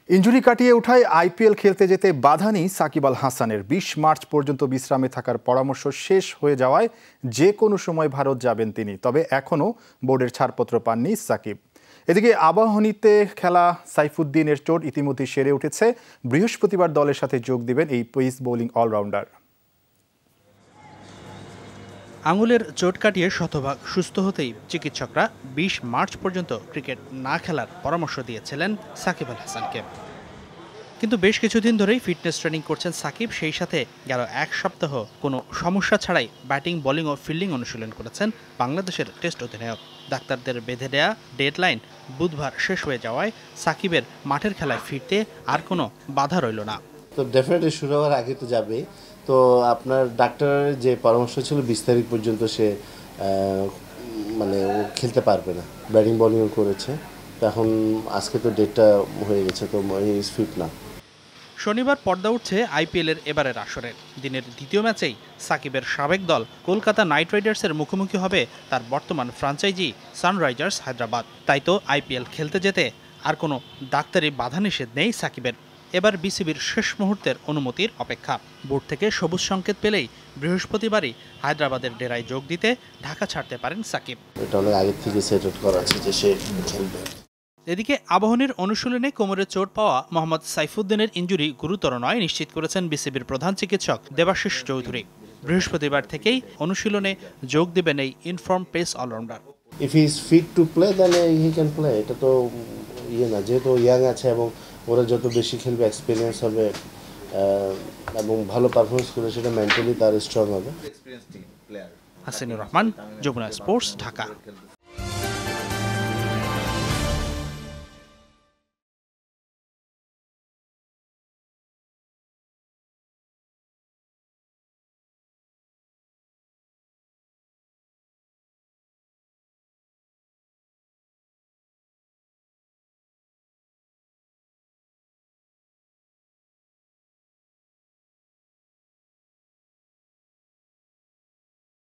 Injury কাটিয়ে উঠায় IPL খেলতে যেতে বাধা নেই সাকিব আল হাসানের। ২০ মার্চ পর্যন্ত বিশ্রামে থাকার পরামর্শ শেষ হয়ে যাওয়ায় যে কোনো সময় ভারত যাবেন তিনি। তবে এখনও বোর্ডের ছাড়পত্র পাননি সাকিব। এদিকে আবাহনীতে খেলা সাইফুদ্দিনের চোট ইতিমধ্যে সেরে উঠেছে। বৃহস্পতিবার দলের সাথে যোগ দিবেন এই পেস বোলিং অলরাউন্ডার। আঙুলের চোট কাটিয়ে শতভাগ সুস্থ হতেই চিকিৎসকরা ২০ মার্চ পর্যন্ত ক্রিকেট না খেলার পরামর্শ দিয়েছিলেন সাকিব আল হাসানকে। কিন্তু বেশ কিছুদিন ধরেই ফিটনেস ট্রেনিং করছেন সাকিব। সেই সাথে গেল এক সপ্তাহ কোনো সমস্যা ছাড়াই ব্যাটিং, বোলিং ও ফিল্ডিং অনুশীলন করেছেন বাংলাদেশের টেস্ট অধিনায়ক। ডাক্তারদের বেঁধে দেয়া ডেডলাইন বুধবার শেষ হয়ে যাওয়ায় সাকিবের মাঠের খেলায় ফিরতে আর কোনো বাধা রইল না। তো ডেফিনেটলি শুরু হওয়ার আগে তো যাবে। তো আপনার ডাক্তারের যে পরামর্শ ছিল ২০ তারিখ পর্যন্ত সে মানে ও খেলতে পারবে না, ব্যাটিং বোলিংও করেছে। তো এখন আজকে তো ডেটটা হয়ে গেছে, তো ইজ ফিট না। শনিবার পর্দা উঠছে আইপিএলের এবারের আসরের। দিনের দ্বিতীয় ম্যাচেই সাকিবের সাবেক দল কলকাতা নাইট রাইডার্সের মুখোমুখি হবে তার বর্তমান ফ্র্যাঞ্চাইজি সানরাইজার্স হায়দ্রাবাদ। তাই তো আইপিএল খেলতে যেতে আর কোনো ডাক্তারি বাধা নিষেধ নেই সাকিবের। এবার বিসিবির শেষ মুহূর্তের অনুমতির অপেক্ষা। বোর্ড থেকে সবুজ সংকেত পেলেই বৃহস্পতিবারই হায়দ্রাবাদের ডেরায় যোগ দিতে ঢাকা ছাড়তে পারেন সাকিব। এটা অনেক আগে থেকে সেট করা আছে যে সে খেলবে। এদিকে আবাহনীর অনুশীলনে কোমরে চোট পাওয়া মোহাম্মদ সাইফুদ্দিনের ইনজুরি গুরুতর নয় নিশ্চিত করেছেন বিসিবির প্রধান চিকিৎসক দেবাশিস চৌধুরী। বৃহস্পতিবার থেকেই অনুশীলনে যোগ দেবেন এই in form pace all rounder. If he is fit to play then he can play. এটা তো না, যেহেতু ইয়াং আছে এবং ওরা যত বেশি খেলবে এক্সপিরিয়েন্স হবে এবং ভালো পারফরমেন্স করে সেটা মেন্টালি তার স্ট্রং হবে। হাসিনুর রহমান, যমুনা স্পোর্টস, ঢাকা।